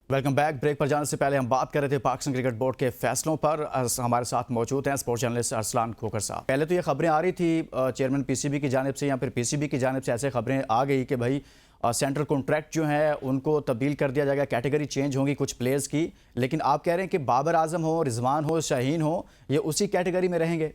Welcome back. Break पर जाने से पहले हम बात कर रहे थे पाकिस्तान क्रिकेट बोर्ड के फैसलों पर। हमारे साथ मौजूद हैं स्पोर्ट्स जर्नलिस्ट अरसलान खोकर साहब। पहले तो ये खबरें आ रही थी चेयरमैन पीसीबी की जानिब से या फिर पीसीबी की जानिब से ऐसे खबरें आ गई कि भाई सेंट्रल कॉन्ट्रैक्ट जो है उनको तब्दील कर दिया जाएगा, कैटेगरी चेंज होगी कुछ प्लेयर्स की। लेकिन आप कह रहे हैं कि बाबर आजम हो, रिजवान हो, शाहीन हो, ये उसी कैटेगरी में रहेंगे।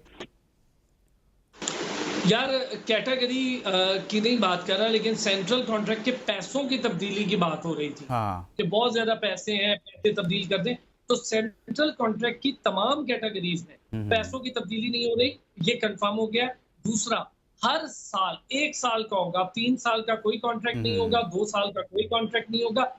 यार कैटेगरी की नहीं बात कर रहा, लेकिन सेंट्रल कॉन्ट्रैक्ट के पैसों की तब्दीली की बात हो रही थी हाँ। कि बहुत ज्यादा पैसे हैं, पैसे तब्दील कर दें। तो सेंट्रल कॉन्ट्रैक्ट की तमाम कैटेगरीज में पैसों की तब्दीली नहीं हो रही, ये कंफर्म हो गया। दूसरा, हर साल 1 साल का होगा, 3 साल का कोई कॉन्ट्रैक्ट नहीं होगा, 2 साल का कोई कॉन्ट्रैक्ट नहीं होगा,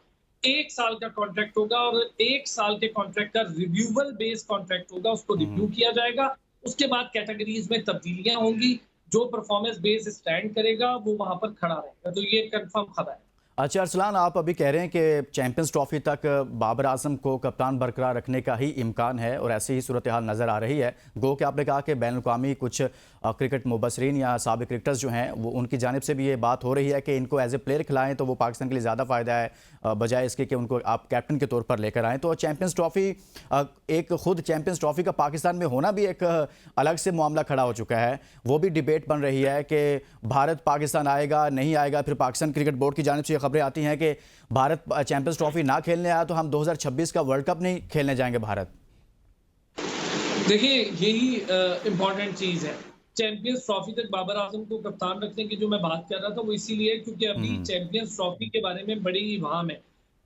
1 साल का कॉन्ट्रैक्ट होगा। और 1 साल के कॉन्ट्रैक्ट का रिव्यूबल बेस्ड कॉन्ट्रैक्ट होगा, उसको रिव्यू किया जाएगा। उसके बाद कैटेगरीज में तब्दीलियां होंगी, जो परफॉर्मेंस बेस स्टैंड करेगा वो वहां पर खड़ा रहेगा। तो ये कंफर्म खबर है। अच्छा अरसलान, आप अभी कह रहे हैं कि चैंपियंस ट्रॉफी तक बाबर आजम को कप्तान बरकरार रखने का ही इम्कान है और ऐसी ही सूरत हाल नज़र आ रही है। गो कि आपने कहा कि बैन अवी कुछ क्रिकेट मुबसरीन या साबिक क्रिकेटर्स जो हैं वो उनकी जानिब से भी ये बात हो रही है कि इनको एज ए प्लेयर खिलाएं तो वो पाकिस्तान के लिए ज़्यादा फ़ायदा है, बजाय इसके कि उनको आप कैप्टन के तौर पर लेकर आएँ। तो चैंपियंस ट्रॉफी, एक खुद चैंपियंस ट्रॉफी का पाकिस्तान में होना भी एक अलग से मामला खड़ा हो चुका है। वो भी डिबेट बन रही है कि भारत पाकिस्तान आएगा नहीं आएगा। फिर पाकिस्तान क्रिकेट बोर्ड की जानिब से ये खबरें आती हैं कि भारत चैंपियंस ट्रॉफी ना खेलने आया तो हम 2026 का वर्ल्ड कप नहीं खेलने जाएंगे भारत। देखिए, यही इंपॉर्टेंट चीज है। चैंपियंस ट्रॉफी तक बाबर आजम को कप्तान रखने की जो मैं बात कर रहा था वो इसीलिए क्योंकि अभी चैंपियंस ट्रॉफी के बारे में बड़ी वाहम है।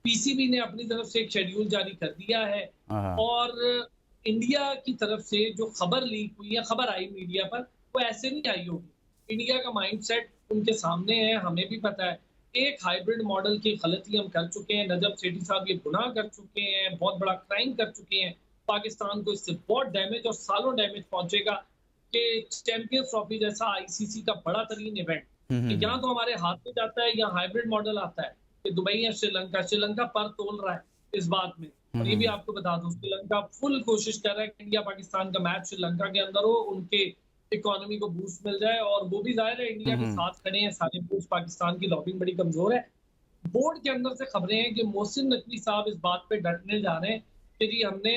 पीसीबी ने अपनी तरफ से एक शेड्यूल जारी कर दिया है और इंडिया की तरफ से जो खबर लीक हुई है, खबर आई मीडिया पर, वो ऐसे नहीं आई होगी। इंडिया का माइंडसेट उनके सामने है, हमें भी पता है। एक हाइब्रिड मॉडल की गलती हम कर चुके हैं। नजब सेठी साहब ये गुनाह कर चुके हैं, बहुत बड़ा क्राइम कर चुके हैं। पाकिस्तान को इससे बहुत डैमेज और सालों डैमेज पहुंचेगा कि चैंपियंस ट्रॉफी जैसा आईसीसी का बड़ा तरीन इवेंट यहाँ तो हमारे हाथ में जाता है, या हाइब्रिड मॉडल आता है कि दुबई या श्रीलंका पर तोल रहा है इस बात में। और ये भी आपको बता दूं, श्रीलंका फुल कोशिश कर रहा है कि इंडिया पाकिस्तान का मैच श्रीलंका के अंदर हो, उनके इकोनॉमी को बूस्ट मिल जाए। और वो भी जाहिर है इंडिया के साथ खड़े हैं सारे बूस्ट। पाकिस्तान की लॉबिंग बड़ी कमजोर है। बोर्ड के अंदर से खबरें हैं कि मोहसिन नकवी साहब इस बात पे डटने जा रहे हैं कि जी हमने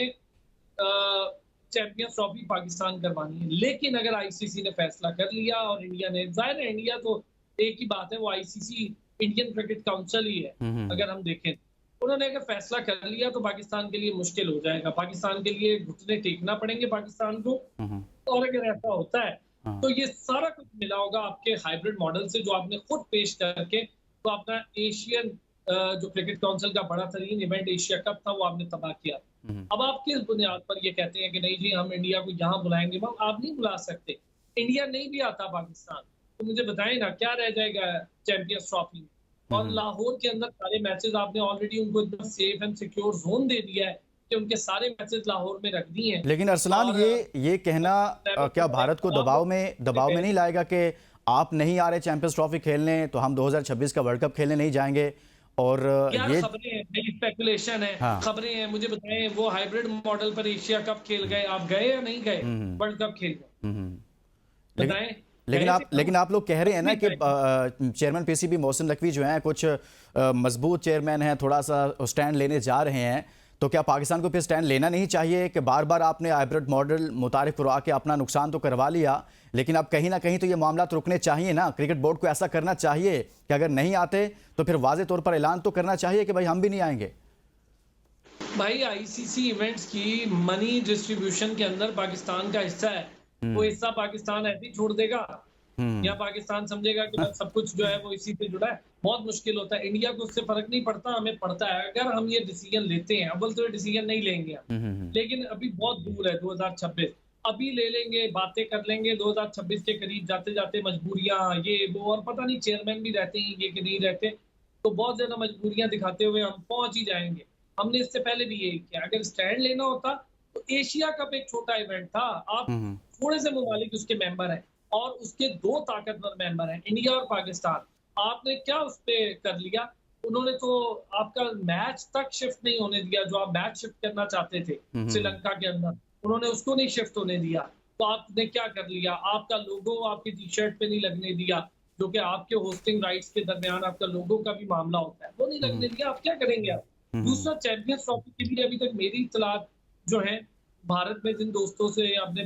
चैंपियंस ट्रॉफी पाकिस्तान करवानी है। लेकिन अगर आईसीसी ने फैसला कर लिया और इंडिया ने, जाहिर है इंडिया तो एक ही बात है, वो आईसीसी इंडियन क्रिकेट काउंसिल ही है। अगर हम देखें, उन्होंने अगर फैसला कर लिया तो पाकिस्तान के लिए मुश्किल हो जाएगा, पाकिस्तान के लिए घुटने टेकना पड़ेंगे पाकिस्तान को। और अगर ऐसा होता है तो ये सारा कुछ मिला होगा आपके हाइब्रिड मॉडल से जो आपने खुद पेश करके तो अपना एशियन जो क्रिकेट काउंसिल का बड़ा तरीन इवेंट एशिया कप था वो आपने तबाह किया। अब आप किस बुनियाद पर ये कहते हैं कि नहीं जी हम इंडिया को यहाँ बुलाएंगे? आप नहीं बुला सकते। इंडिया नहीं भी आता पाकिस्तान तो मुझे बताएं ना क्या रह जाएगा चैंपियंस ट्रॉफी में। और लाहौर के अंदर सारे मैचेस आपने ऑलरेडी उनको इतना सेफ एंड सिक्योर जोन दे दिया है कि उनके सारे मैचेस लाहौर में रख दिए हैं। लेकिन अरसलान, ये कहना क्या भारत को दबाव में नहीं लाएगा कि आप नहीं आ रहे चैंपियंस ट्रॉफी खेलने तो हम 2026 का वर्ल्ड कप खेलने नहीं जाएंगे? और ये खबरें हैं, स्पेकुलेशन है। हाँ। खबरें हैं, मुझे बताएं वो हाइब्रिड मॉडल पर एशिया कप खेल गए, आप गए या नहीं गए? वर्ल्ड कप खेल गए, बताएं। लेकिन आप लोग कह रहे हैं ना कि चेयरमैन पीसीबी मोहसिन नकवी जो हैं कुछ मजबूत चेयरमैन हैं, थोड़ा सा स्टैंड लेने जा रहे हैं। तो क्या पाकिस्तान को फिर स्टैंड लेना नहीं चाहिए कि बार बार आपने हाइब्रिड मॉडल मुतारिफ करवा के अपना नुकसान तो करवा लिया, लेकिन अब कहीं ना कहीं तो ये मामला रुकने चाहिए ना? क्रिकेट बोर्ड को ऐसा करना चाहिए कि अगर नहीं आते तो फिर वाजे तौर पर ऐलान तो करना चाहिए कि भाई हम भी नहीं आएंगे। भाई आईसीसी इवेंट्स की मनी डिस्ट्रीब्यूशन के अंदर पाकिस्तान का हिस्सा है। वो हिस्सा पाकिस्तान ऐसे ही छोड़ देगा या पाकिस्तान समझेगा कि सब कुछ जो है वो इसी से जुड़ा है? बहुत मुश्किल होता है। इंडिया को उससे फर्क नहीं पड़ता, हमें पड़ता है। अगर हम ये डिसीजन लेते हैं, अव्वल तो ये डिसीजन नहीं लेंगे लेकिन अभी बहुत दूर है 2026। अभी ले लेंगे, बातें कर लेंगे, 2026 के करीब जाते जाते मजबूरियां ये वो, और पता नहीं चेयरमैन भी रहते हैं ये कि नहीं रहते, तो बहुत ज्यादा मजबूरियां दिखाते हुए हम पहुंच ही जाएंगे। हमने इससे पहले भी यही किया। अगर स्टैंड लेना होता तो एशिया कप एक छोटा इवेंट था। आप थोड़े से ममालिक उसके मेंबर हैं और उसके 2 ताकतवर मेंबर हैं, इंडिया और पाकिस्तान। आपने क्या उस पर कर लिया? उन्होंने तो आपका मैच तक शिफ्ट नहीं होने दिया, जो आप मैच शिफ्ट करना चाहते थे श्रीलंका के अंदर, उन्होंने उसको नहीं शिफ्ट होने दिया। तो आपने क्या कर लिया? आपका लोगो आपकी टी शर्ट पे नहीं लगने दिया, जो कि आपके होस्टिंग राइट्स के दरमियान आपका लोगो का भी मामला होता है, वो नहीं लगने दिया। आप क्या करेंगे? आप दूसरा, चैंपियंस ट्रॉफी के लिए अभी तक मेरी इत्तलात जो है, भारत में जिन दोस्तों से अपने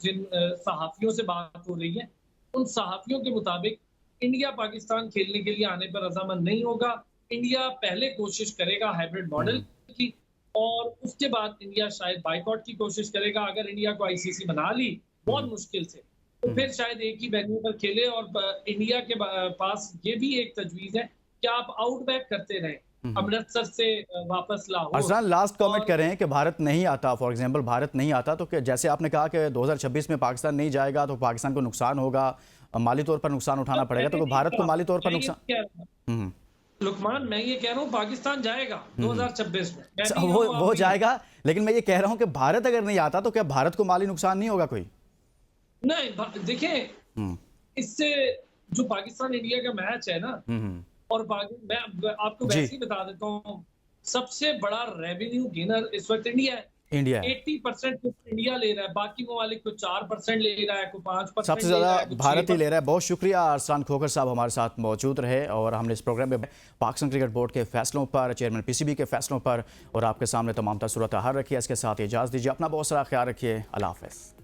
जिन सहाफियों से बात हो रही है, उन सहाफियों के मुताबिक इंडिया पाकिस्तान खेलने के लिए आने पर रजामंद नहीं होगा। इंडिया पहले कोशिश करेगा हाइब्रिड मॉडल की, और उसके बाद इंडिया शायद बाइकआउट की कोशिश करेगा। अगर इंडिया को आईसीसी बना ली बहुत मुश्किल से, तो फिर शायद एक ही वेन्यू पर खेले। और इंडिया के पास ये भी एक तजवीज है कि आप आउटबैक करते रहें, अमृतसर से वापस लाहौर। अरसलान, लास्ट कमेंट कर रहे हैं कि भारत नहीं आता, फॉर एग्जांपल भारत नहीं आता तो जैसे आपने कहा कि 2026 में पाकिस्तान नहीं जाएगा तो पाकिस्तान को नुकसान होगा, माली तौर पर नुकसान उठाना पड़ेगा, तो भारत को माली तौर पर नुकसान। लुकमान, मैं ये कह रहा हूँ पाकिस्तान जाएगा 2026 में। वो जाएगा, लेकिन मैं ये कह रहा हूँ कि भारत अगर नहीं आता तो क्या भारत को माली नुकसान नहीं होगा कोई? नहीं, देखिए, इससे जो पाकिस्तान इंडिया का मैच है ना, और मैं आपको वैसे ही बता देता हूँ, सबसे बड़ा रेवेन्यू गेनर इस वक्त इंडिया है। 80% इंडिया ले रहा है, बाकी ममालिक को 4% ले रहा है, को 5%। सबसे ज्यादा भारत ही ले रहा है। बहुत शुक्रिया अरसलान खोखर साहब हमारे साथ मौजूद रहे, और हमने इस प्रोग्राम में पाकिस्तान क्रिकेट बोर्ड के फैसलों पर, चेयरमैन पीसीबी के फैसलों पर और आपके सामने तमाम सूरत हाल रखी है। इसके साथ इजाज़त दीजिए, अपना बहुत सारा ख्याल रखिए। अल्लाह हाफ़िज़।